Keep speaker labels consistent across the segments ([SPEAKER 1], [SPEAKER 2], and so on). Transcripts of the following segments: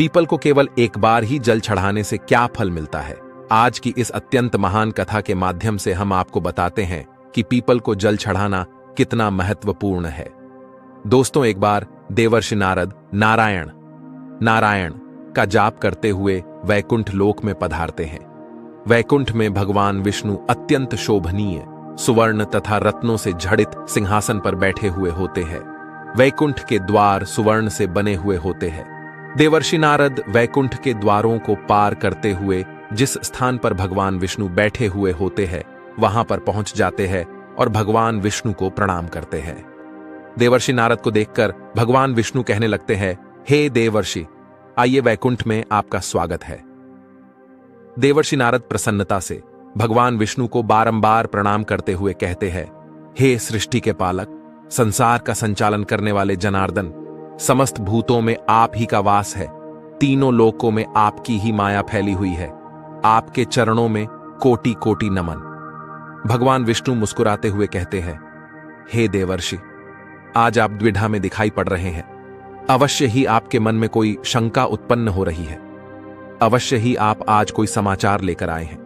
[SPEAKER 1] People को केवल एक बार ही जल चढ़ाने से क्या फल मिलता है? आज की इस अत्यंत महान कथा के माध्यम से हम आपको बताते हैं कि पीपल को जल चढ़ाना कितना महत्वपूर्ण है। दोस्तों, एक बार देवर्षि नारद नारायण का जाप करते हुए वैकुंठ लोक में पधारते हैं। वैकुंठ में भगवान विष्णु अत्यंत शोभनीय सुवर्ण तथा रत्नों से जड़ित सिंहासन पर बैठे हुए होते हैं। वैकुंठ के द्वार सुवर्ण से बने हुए होते हैं। देवर्षि नारद वैकुंठ के द्वारों को पार करते हुए जिस स्थान पर भगवान विष्णु बैठे हुए होते हैं वहां पर पहुंच जाते हैं और भगवान विष्णु को प्रणाम करते हैं। देवर्षि नारद को देखकर भगवान विष्णु कहने लगते हैं, हे देवर्षि, आइए, वैकुंठ में आपका स्वागत है। देवर्षि नारद प्रसन्नता से भगवान विष्णु को बारंबार प्रणाम करते हुए कहते हैं, हे सृष्टि के पालक, संसार का संचालन करने वाले जनार्दन, समस्त भूतों में आप ही का वास है। तीनों लोकों में आपकी ही माया फैली हुई है। आपके चरणों में कोटि कोटि नमन। भगवान विष्णु मुस्कुराते हुए कहते हैं, हे देवर्षि, आज आप द्विधा में दिखाई पड़ रहे हैं। अवश्य ही आपके मन में कोई शंका उत्पन्न हो रही है। अवश्य ही आप आज कोई समाचार लेकर आए हैं।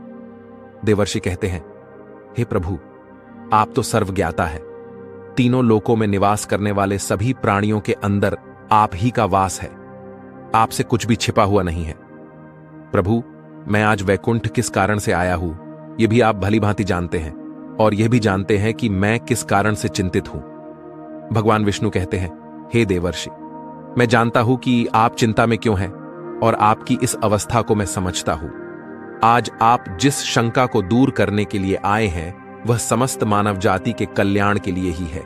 [SPEAKER 1] देवर्षि कहते हैं, हे प्रभु, आप तो सर्वज्ञाता है। तीनों लोकों में निवास करने वाले सभी प्राणियों के अंदर आप ही का वास है। आपसे कुछ भी छिपा हुआ नहीं है। प्रभु, मैं आज वैकुंठ किस कारण से आया हूं, यह भी आप भली भांति जानते हैं, और यह भी जानते हैं कि मैं किस कारण से चिंतित हूं। भगवान विष्णु कहते हैं, हे देवर्षि, मैं जानता हूं कि आप चिंता में क्यों हैं, और आपकी इस अवस्था को मैं समझता हूं। आज आप जिस शंका को दूर करने के लिए आए हैं वह समस्त मानव जाति के कल्याण के लिए ही है।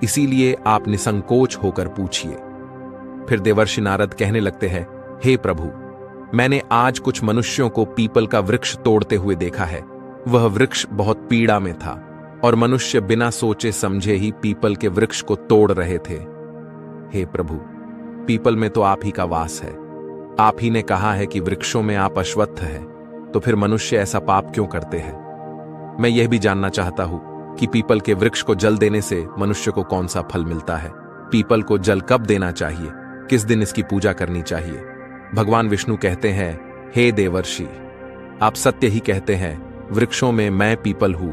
[SPEAKER 1] इसीलिए आप निसंकोच होकर पूछिए। फिर देवर्षि नारद कहने लगते हैं, हे प्रभु, मैंने आज कुछ मनुष्यों को पीपल का वृक्ष तोड़ते हुए देखा है। वह वृक्ष बहुत पीड़ा में था और मनुष्य बिना सोचे समझे ही पीपल के वृक्ष को तोड़ रहे थे। हे प्रभु, पीपल में तो आप ही का वास है। आप ही ने कहा है कि वृक्षों में आप अश्वत्थ हैं, तो फिर मनुष्य ऐसा पाप क्यों करते हैं? मैं यह भी जानना चाहता हूं कि पीपल के वृक्ष को जल देने से मनुष्य को कौन सा फल मिलता है। पीपल को जल कब देना चाहिए, किस दिन इसकी पूजा करनी चाहिए? भगवान विष्णु कहते हैं, हे देवर्षि, आप सत्य ही कहते हैं। वृक्षों में मैं पीपल हूं।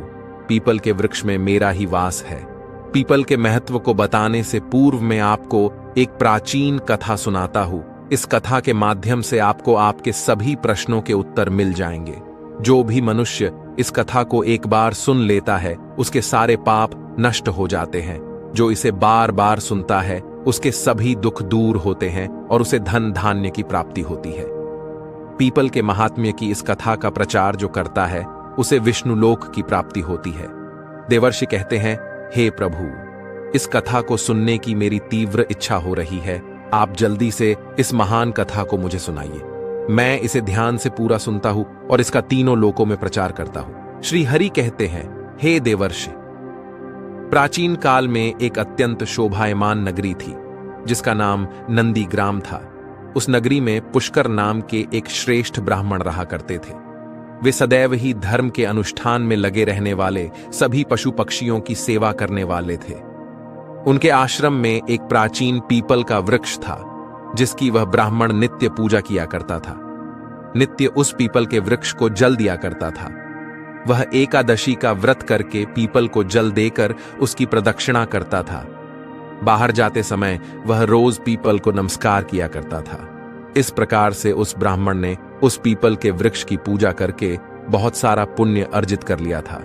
[SPEAKER 1] पीपल के वृक्ष में मेरा ही वास है। पीपल के महत्व को बताने से पूर्व मैं आपको एक प्राचीन कथा सुनाता हूं। इस कथा के माध्यम से आपको आपके सभी प्रश्नों के उत्तर मिल जाएंगे। जो भी मनुष्य इस कथा को एक बार सुन लेता है उसके सारे पाप नष्ट हो जाते हैं। जो इसे बार बार सुनता है उसके सभी दुख दूर होते हैं और उसे धन धान्य की प्राप्ति होती है। पीपल के महात्म्य की इस कथा का प्रचार जो करता है उसे विष्णु लोक की प्राप्ति होती है। देवर्षि कहते हैं, हे प्रभु, इस कथा को सुनने की मेरी तीव्र इच्छा हो रही है। आप जल्दी से इस महान कथा को मुझे सुनाइए। मैं इसे ध्यान से पूरा सुनता हूं और इसका तीनों लोकों में प्रचार करता हूं। श्री हरि कहते हैं, हे देवर्षि, प्राचीन काल में एक अत्यंत शोभायमान नगरी थी जिसका नाम नंदीग्राम था। उस नगरी में पुष्कर नाम के एक श्रेष्ठ ब्राह्मण रहा करते थे। वे सदैव ही धर्म के अनुष्ठान में लगे रहने वाले सभी पशु पक्षियों की सेवा करने वाले थे। उनके आश्रम में एक प्राचीन पीपल का वृक्ष था जिसकी वह ब्राह्मण नित्य पूजा किया करता था। नित्य उस पीपल के वृक्ष को जल दिया करता था। वह एकादशी का व्रत करके पीपल को जल देकर उसकी प्रदक्षिणा करता था। बाहर जाते समय वह रोज पीपल को नमस्कार किया करता था। इस प्रकार से उस ब्राह्मण ने उस पीपल के वृक्ष की पूजा करके बहुत सारा पुण्य अर्जित कर लिया था।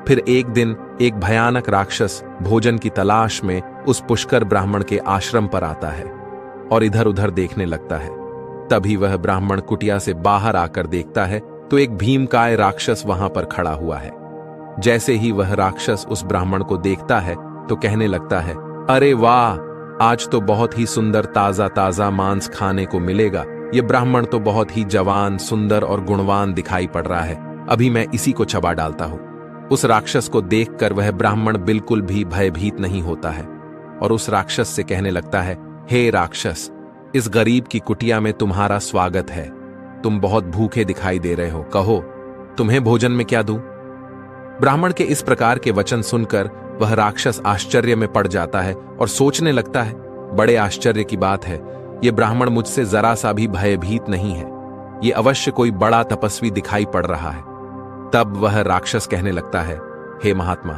[SPEAKER 1] फिर एक दिन एक भयानक राक्षस भोजन की तलाश में उस पुष्कर ब्राह्मण के आश्रम पर आता है और इधर उधर देखने लगता है। तभी वह ब्राह्मण कुटिया से बाहर आकर देखता है तो एक भीमकाय राक्षस वहां पर खड़ा हुआ है। जैसे ही वह राक्षस उस ब्राह्मण को देखता है तो कहने लगता है, अरे वाह, आज तो बहुत ही सुंदर ताजा ताजा मांस खाने को मिलेगा। यह ब्राह्मण तो बहुत ही जवान, सुंदर और गुणवान दिखाई पड़ रहा है। अभी मैं इसी को चबा डालता हूं। उस राक्षस को देखकर वह ब्राह्मण बिल्कुल भी भयभीत नहीं होता है और उस राक्षस से कहने लगता है, हे राक्षस, इस गरीब की कुटिया में तुम्हारा स्वागत है। तुम बहुत भूखे दिखाई दे रहे हो। कहो, तुम्हें भोजन में क्या दूं? ब्राह्मण के इस प्रकार के वचन सुनकर वह राक्षस आश्चर्य में पड़ जाता है और सोचने लगता है, बड़े आश्चर्य की बात है, ये ब्राह्मण मुझसे जरा सा भी भयभीत नहीं है। ये अवश्य कोई बड़ा तपस्वी दिखाई पड़ रहा है। तब वह राक्षस कहने लगता है, हे महात्मा,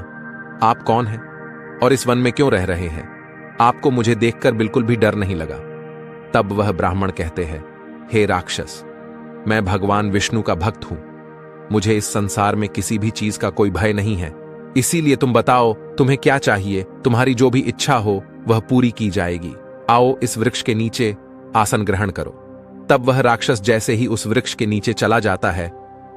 [SPEAKER 1] आप कौन हैं और इस वन में क्यों रह रहे हैं? आपको मुझे देखकर बिल्कुल भी डर नहीं लगा। तब वह ब्राह्मण कहते हैं, हे राक्षस, मैं भगवान विष्णु का भक्त हूं। मुझे इस संसार में किसी भी चीज का कोई भय नहीं है। इसीलिए तुम बताओ, तुम्हें क्या चाहिए? तुम्हारी जो भी इच्छा हो वह पूरी की जाएगी। आओ इस वृक्ष के नीचे आसन ग्रहण करो। तब वह राक्षस जैसे ही उस वृक्ष के नीचे चला जाता है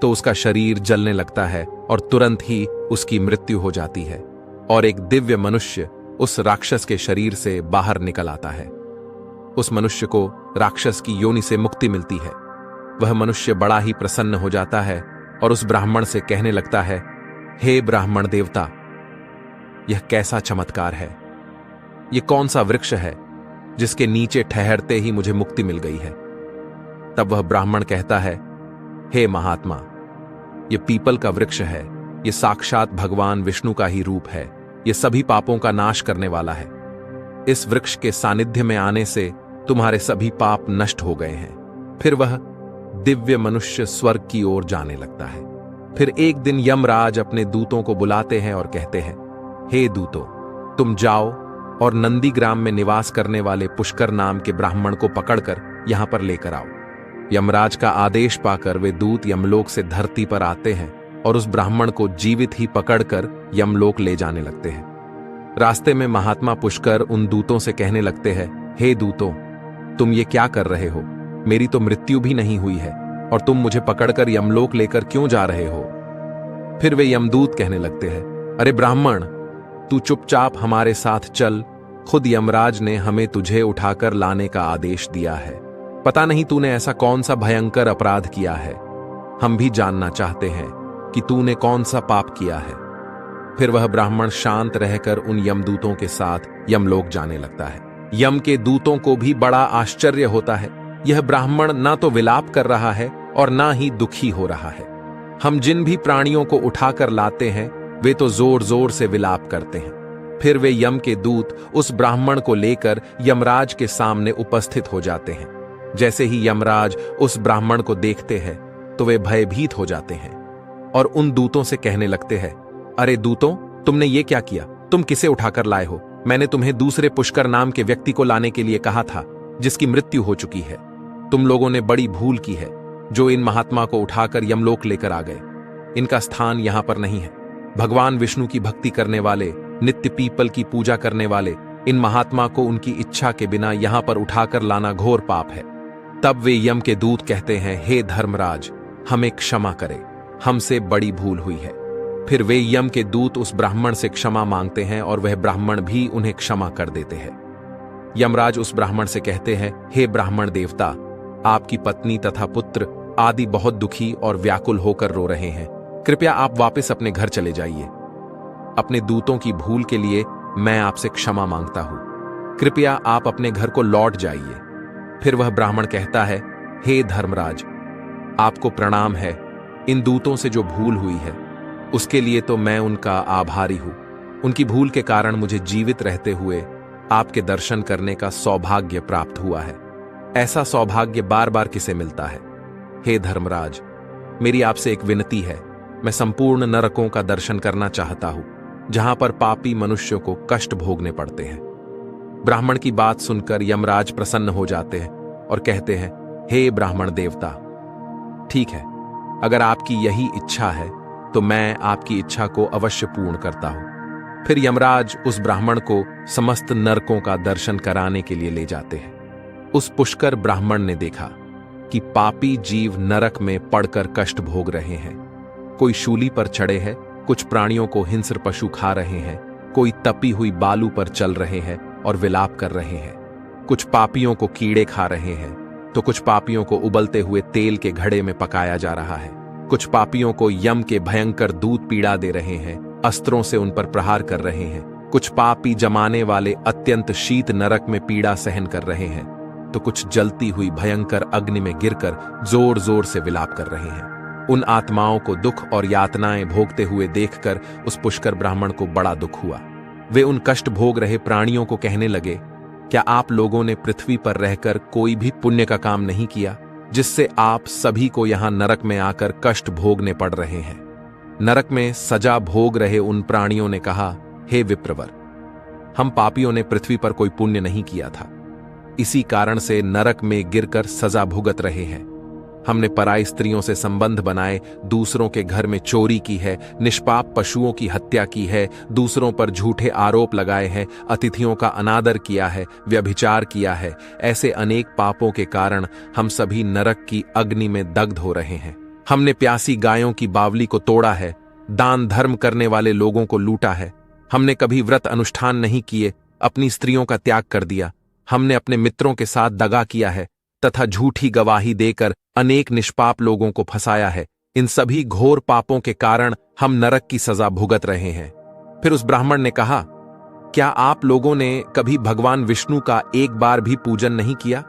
[SPEAKER 1] तो उसका शरीर जलने लगता है और तुरंत ही उसकी मृत्यु हो जाती है और एक दिव्य मनुष्य उस राक्षस के शरीर से बाहर निकल आता है। उस मनुष्य को राक्षस की योनि से मुक्ति मिलती है। वह मनुष्य बड़ा ही प्रसन्न हो जाता है और उस ब्राह्मण से कहने लगता है, हे ब्राह्मण देवता, यह कैसा चमत्कार है? यह कौन सा वृक्ष है जिसके नीचे ठहरते ही मुझे मुक्ति मिल गई है? तब वह ब्राह्मण कहता है, हे महात्मा, यह पीपल का वृक्ष है। यह साक्षात भगवान विष्णु का ही रूप है। यह सभी पापों का नाश करने वाला है। इस वृक्ष के सानिध्य में आने से तुम्हारे सभी पाप नष्ट हो गए हैं। फिर वह दिव्य मनुष्य स्वर्ग की ओर जाने लगता है। फिर एक दिन यमराज अपने दूतों को बुलाते हैं और कहते हैं, हे दूतों, तुम जाओ और नंदीग्राम में निवास करने वाले पुष्कर नाम के ब्राह्मण को पकड़कर यहां पर लेकर आओ। यमराज का आदेश पाकर वे दूत यमलोक से धरती पर आते हैं और उस ब्राह्मण को जीवित ही पकड़कर यमलोक ले जाने लगते हैं। रास्ते में महात्मा पुष्कर उन दूतों से कहने लगते हैं, हे दूतों, तुम ये क्या कर रहे हो? मेरी तो मृत्यु भी नहीं हुई है और तुम मुझे पकड़कर यमलोक लेकर क्यों जा रहे हो? फिर वे यमदूत कहने लगते हैं, अरे ब्राह्मण, तू चुपचाप हमारे साथ चल। खुद यमराज ने हमें तुझे उठाकर लाने का आदेश दिया है। पता नहीं तूने ऐसा कौन सा भयंकर अपराध किया है। हम भी जानना चाहते हैं कि तूने कौन सा पाप किया है। फिर वह ब्राह्मण शांत रहकर उन यमदूतों के साथ यमलोक जाने लगता है। यम के दूतों को भी बड़ा आश्चर्य होता है। यह ब्राह्मण ना तो विलाप कर रहा है और ना ही दुखी हो रहा है। हम जिन भी प्राणियों को उठाकर लाते हैं वे तो जोर जोर से विलाप करते हैं। फिर वे यम के दूत उस ब्राह्मण को लेकर यमराज के सामने उपस्थित हो जाते हैं। जैसे ही यमराज उस ब्राह्मण को देखते हैं तो वे भयभीत हो जाते हैं और उन दूतों से कहने लगते हैं, अरे दूतों, तुमने ये क्या किया? तुम किसे उठाकर लाए हो? मैंने तुम्हें दूसरे पुष्कर नाम के व्यक्ति को लाने के लिए कहा था, जिसकी मृत्यु हो चुकी है। तुम लोगों ने बड़ी भूल की है जो इन महात्मा को उठाकर यमलोक लेकर आ गए। इनका स्थान यहां पर नहीं है। भगवान विष्णु की भक्ति करने वाले, नित्य पीपल की पूजा करने वाले इन महात्मा को उनकी इच्छा के बिना यहां पर उठाकर लाना घोर पाप है। तब वे यम के दूत कहते हैं, हे धर्मराज, हमें क्षमा करें, हमसे बड़ी भूल हुई है। फिर वे यम के दूत उस ब्राह्मण से क्षमा मांगते हैं और वह ब्राह्मण भी उन्हें क्षमा कर देते हैं। यमराज उस ब्राह्मण से कहते हैं, हे ब्राह्मण देवता, आपकी पत्नी तथा पुत्र आदि बहुत दुखी और व्याकुल होकर रो रहे हैं। कृपया आप वापस अपने घर चले जाइए। अपने दूतों की भूल के लिए मैं आपसे क्षमा मांगता हूं। कृपया आप अपने घर को लौट जाइए। फिर वह ब्राह्मण कहता है, हे धर्मराज, आपको प्रणाम है। इन दूतों से जो भूल हुई है उसके लिए तो मैं उनका आभारी हूं। उनकी भूल के कारण मुझे जीवित रहते हुए आपके दर्शन करने का सौभाग्य प्राप्त हुआ है। ऐसा सौभाग्य बार बार किसे मिलता है? हे धर्मराज, मेरी आपसे एक विनती है। मैं संपूर्ण नरकों का दर्शन करना चाहता हूं, जहां पर पापी मनुष्यों को कष्ट भोगने पड़ते हैं। ब्राह्मण की बात सुनकर यमराज प्रसन्न हो जाते हैं और कहते हैं, हे ब्राह्मण देवता, ठीक है, अगर आपकी यही इच्छा है तो मैं आपकी इच्छा को अवश्य पूर्ण करता हूं। फिर यमराज उस ब्राह्मण को समस्त नरकों का दर्शन कराने के लिए ले जाते हैं। उस पुष्कर ब्राह्मण ने देखा कि पापी जीव नरक में पड़कर कष्ट भोग रहे हैं। कोई शूली पर चढ़े हैं, कुछ प्राणियों को हिंस्र पशु खा रहे हैं, कोई तपी हुई बालू पर चल रहे हैं और विलाप कर रहे हैं, कुछ पापियों को कीड़े खा रहे हैं तो कुछ पापियों को उबलते हुए तेल के घड़े में पकाया जा रहा है, कुछ पापियों को यम के भयंकर दूत पीड़ा दे रहे हैं, अस्त्रों से उन पर प्रहार कर रहे हैं, कुछ पापी जमाने वाले अत्यंत शीत नरक में पीड़ा सहन कर रहे हैं, तो कुछ जलती हुई भयंकर अग्नि में गिरकर जोर जोर से विलाप कर रहे हैं। उन आत्माओं को दुख और यातनाएं भोगते हुए देखकर उस पुष्कर ब्राह्मण को बड़ा दुख हुआ। वे उन कष्ट भोग रहे प्राणियों को कहने लगे, क्या आप लोगों ने पृथ्वी पर रहकर कोई भी पुण्य का काम नहीं किया, जिससे आप सभी को यहां नरक में आकर कष्ट भोगने पड़ रहे हैं? नरक में सजा भोग रहे उन प्राणियों ने कहा, हे विप्रवर, हम पापियों ने पृथ्वी पर कोई पुण्य नहीं किया था, इसी कारण से नरक में गिरकर सजा भुगत रहे हैं। हमने पराई स्त्रियों से संबंध बनाए, दूसरों के घर में चोरी की है, निष्पाप पशुओं की हत्या की है, दूसरों पर झूठे आरोप लगाए हैं, अतिथियों का अनादर किया है, व्यभिचार किया है। ऐसे अनेक पापों के कारण हम सभी नरक की अग्नि में दग्ध हो रहे हैं। हमने प्यासी गायों की बावली को तोड़ा है, दान धर्म करने वाले लोगों को लूटा है। हमने कभी व्रत अनुष्ठान नहीं किए, अपनी स्त्रियों का त्याग कर दिया। हमने अपने मित्रों के साथ दगा किया है तथा झूठी गवाही देकर अनेक निष्पाप लोगों को फंसाया है। इन सभी घोर पापों के कारण हम नरक की सजा भुगत रहे हैं। फिर उस ब्राह्मण ने कहा, क्या आप लोगों ने कभी भगवान विष्णु का एक बार भी पूजन नहीं किया?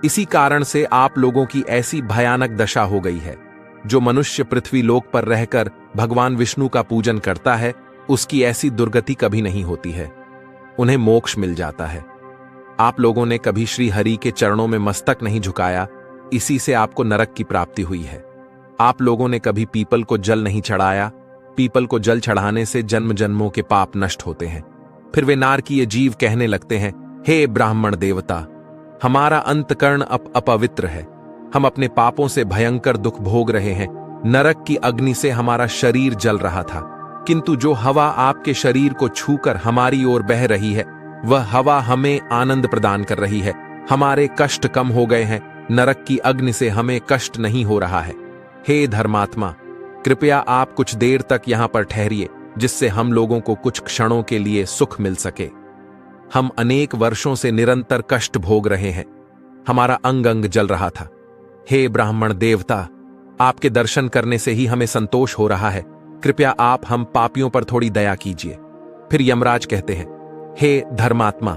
[SPEAKER 1] इसी कारण से आप लोगों की ऐसी भयानक दशा हो गई है। जो मनुष्य पृथ्वी लोक पर रहकर भगवान विष्णु का पूजन करता है, उसकी ऐसी दुर्गति कभी नहीं होती है, उन्हें मोक्ष मिल जाता है। आप लोगों ने कभी श्री हरि के चरणों में मस्तक नहीं झुकाया, इसी से आपको नरक की प्राप्ति हुई है। आप लोगों ने कभी पीपल को जल नहीं चढ़ाया, पीपल को जल चढ़ाने से जन्म जन्मों के पाप नष्ट होते हैं। फिर वे नारकीय जीव कहने लगते हैं, हे ब्राह्मण देवता, हमारा अंतकरण अपवित्र है, हम अपने पापों से भयंकर दुख भोग रहे हैं। नरक की अग्नि से हमारा शरीर जल रहा था, किंतु जो हवा आपके शरीर को छूकर हमारी ओर बह रही है, वह हवा हमें आनंद प्रदान कर रही है। हमारे कष्ट कम हो गए हैं, नरक की अग्नि से हमें कष्ट नहीं हो रहा है। हे धर्मात्मा, कृपया आप कुछ देर तक यहां पर ठहरिए, जिससे हम लोगों को कुछ क्षणों के लिए सुख मिल सके। हम अनेक वर्षों से निरंतर कष्ट भोग रहे हैं, हमारा अंग अंग जल रहा था। हे ब्राह्मण देवता, आपके दर्शन करने से ही हमें संतोष हो रहा है, कृपया आप हम पापियों पर थोड़ी दया कीजिए। फिर यमराज कहते हैं, हे धर्मात्मा,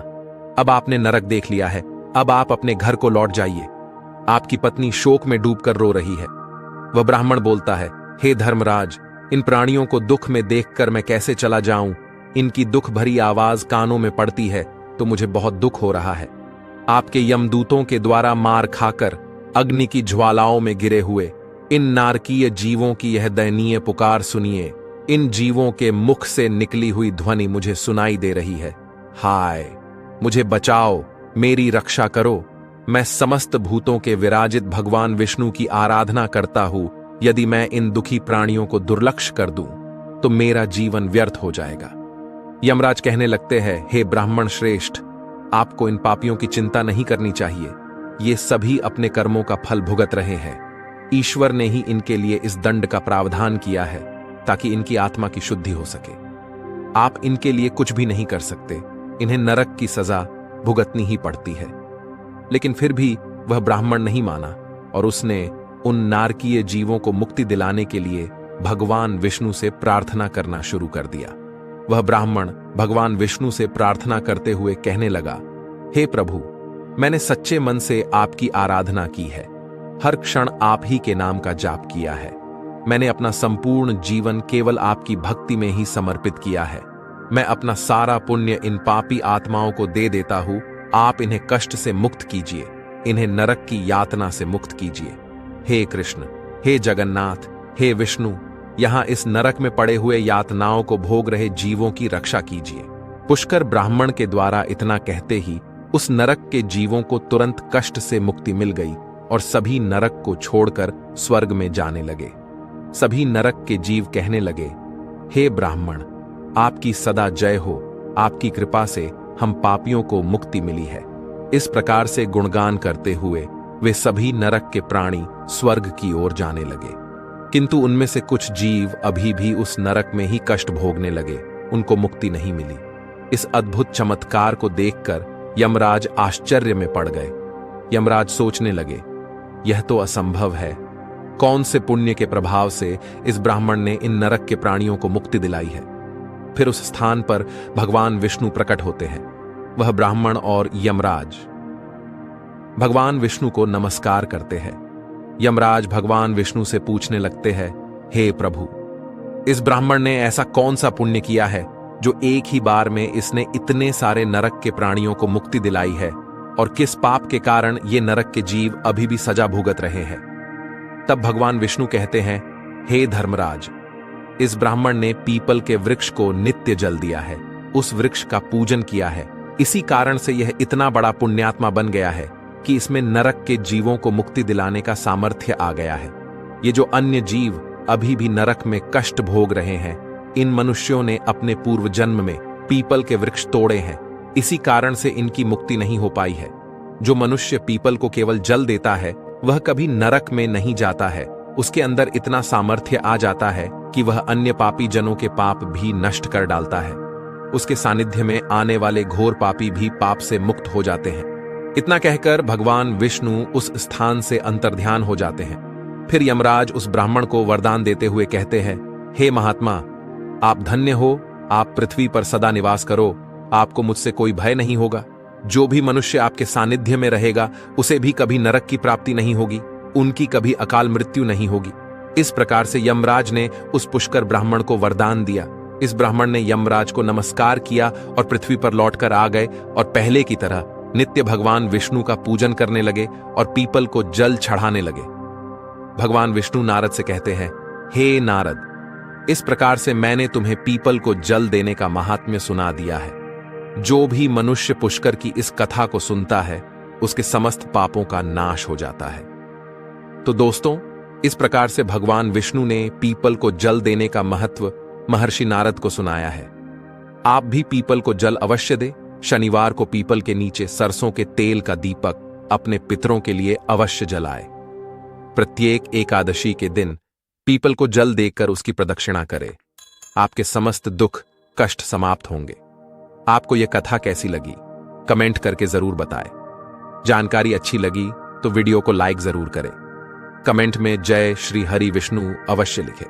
[SPEAKER 1] अब आपने नरक देख लिया है, अब आप अपने घर को लौट जाइए। आपकी पत्नी शोक में डूबकर रो रही है। वह ब्राह्मण बोलता है, हे धर्मराज, इन प्राणियों को दुख में देखकर मैं कैसे चला जाऊं? इनकी दुख भरी आवाज कानों में पड़ती है तो मुझे बहुत दुख हो रहा है। आपके यमदूतों के द्वारा मार खाकर अग्नि की ज्वालाओं में गिरे हुए इन नारकीय जीवों की यह दयनीय पुकार सुनिए। इन जीवों के मुख से निकली हुई ध्वनि मुझे सुनाई दे रही है, हाय, मुझे बचाओ, मेरी रक्षा करो। मैं समस्त भूतों के विराजित भगवान विष्णु की आराधना करता हूं। यदि मैं इन दुखी प्राणियों को दुर्लक्ष्य कर दूं तो मेरा जीवन व्यर्थ हो जाएगा। यमराज कहने लगते हैं, हे ब्राह्मण श्रेष्ठ, आपको इन पापियों की चिंता नहीं करनी चाहिए। ये सभी अपने कर्मों का फल भुगत रहे हैं। ईश्वर ने ही इनके लिए इस दंड का प्रावधान किया है ताकि इनकी आत्मा की शुद्धि हो सके। आप इनके लिए कुछ भी नहीं कर सकते, इन्हें नरक की सजा भुगतनी ही पड़ती है। लेकिन फिर भी वह ब्राह्मण नहीं माना और उसने उन नारकीय जीवों को मुक्ति दिलाने के लिए भगवान विष्णु से प्रार्थना करना शुरू कर दिया। वह ब्राह्मण भगवान विष्णु से प्रार्थना करते हुए कहने लगा, हे प्रभु, मैंने सच्चे मन से आपकी आराधना की है, हर क्षण आप ही के नाम का जाप किया है। मैंने अपना संपूर्ण जीवन केवल आपकी भक्ति में ही समर्पित किया है। मैं अपना सारा पुण्य इन पापी आत्माओं को दे देता हूं। आप इन्हें कष्ट से मुक्त कीजिए, इन्हें नरक की यातना से मुक्त कीजिए। हे कृष्ण, हे जगन्नाथ, हे विष्णु, यहां इस नरक में पड़े हुए यातनाओं को भोग रहे जीवों की रक्षा कीजिए। पुष्कर ब्राह्मण के द्वारा इतना कहते ही उस नरक के जीवों को तुरंत कष्ट से मुक्ति मिल गई और सभी नरक को छोड़कर स्वर्ग में जाने लगे। सभी नरक के जीव कहने लगे, हे ब्राह्मण, आपकी सदा जय हो, आपकी कृपा से हम पापियों को मुक्ति मिली है। इस प्रकार से गुणगान करते हुए वे सभी नरक के प्राणी स्वर्ग की ओर जाने लगे। किंतु उनमें से कुछ जीव अभी भी उस नरक में ही कष्ट भोगने लगे, उनको मुक्ति नहीं मिली। इस अद्भुत चमत्कार को देखकर यमराज आश्चर्य में पड़ गए। यमराज सोचने लगे, यह तो असंभव है। कौन से पुण्य के प्रभाव से इस ब्राह्मण ने इन नरक के प्राणियों को मुक्ति दिलाई है? फिर उस स्थान पर भगवान विष्णु प्रकट होते हैं। वह ब्राह्मण और यमराज भगवान विष्णु को नमस्कार करते हैं। यमराज भगवान विष्णु से पूछने लगते हैं, हे प्रभु, इस ब्राह्मण ने ऐसा कौन सा पुण्य किया है जो एक ही बार में इसने इतने सारे नरक के प्राणियों को मुक्ति दिलाई है और किस पाप के कारण ये नरक के जीव अभी भी सजा भुगत रहे हैं। तब भगवान विष्णु कहते हैं, हे धर्मराज, इस ब्राह्मण ने पीपल के वृक्ष को नित्य जल दिया है, उस वृक्ष का पूजन किया है, इसी कारण से यह इतना बड़ा पुण्यात्मा बन गया है कि इसमें नरक के जीवों को मुक्ति दिलाने का सामर्थ्य आ गया है। ये जो अन्य जीव अभी भी नरक में कष्ट भोग रहे हैं, इन मनुष्यों ने अपने पूर्व जन्म में पीपल के वृक्ष तोड़े हैं, इसी कारण से इनकी मुक्ति नहीं हो पाई है। जो मनुष्य पीपल को केवल जल देता है वह कभी नरक में नहीं जाता है, उसके अंदर इतना सामर्थ्य आ जाता है कि वह अन्य पापी जनों के पाप भी नष्ट कर डालता है। उसके सानिध्य में आने वाले घोर पापी भी पाप से मुक्त हो जाते हैं। इतना कहकर भगवान विष्णु उस स्थान से अंतर्ध्यान हो जाते हैं। फिर यमराज उस ब्राह्मण को वरदान देते हुए कहते हैं, हे महात्मा, आप धन्य हो, आप पृथ्वी पर सदा निवास करो, आपको मुझसे कोई भय नहीं होगा। जो भी मनुष्य आपके सानिध्य में रहेगा उसे भी कभी नरक की प्राप्ति नहीं होगी, उनकी कभी अकाल मृत्यु नहीं होगी। इस प्रकार से यमराज ने उस पुष्कर ब्राह्मण को वरदान दिया। इस ब्राह्मण ने यमराज को नमस्कार किया और पृथ्वी पर लौटकर आ गए और पहले की तरह नित्य भगवान विष्णु का पूजन करने लगे और पीपल को जल चढ़ाने लगे। भगवान विष्णु नारद से कहते हैं, हे नारद, इस प्रकार से मैंने तुम्हें पीपल को जल देने का महात्म्य सुना दिया है। जो भी मनुष्य पुष्कर की इस कथा को सुनता है उसके समस्त पापों का नाश हो जाता है। तो दोस्तों, इस प्रकार से भगवान विष्णु ने पीपल को जल देने का महत्व महर्षि नारद को सुनाया है। आप भी पीपल को जल अवश्य दें। शनिवार को पीपल के नीचे सरसों के तेल का दीपक अपने पितरों के लिए अवश्य जलाए। प्रत्येक एकादशी के दिन पीपल को जल देकर उसकी प्रदक्षिणा करें। आपके समस्त दुख कष्ट समाप्त होंगे। आपको यह कथा कैसी लगी कमेंट करके जरूर बताएं। जानकारी अच्छी लगी तो वीडियो को लाइक जरूर करें। कमेंट में जय श्री हरि विष्णु अवश्य लिखें।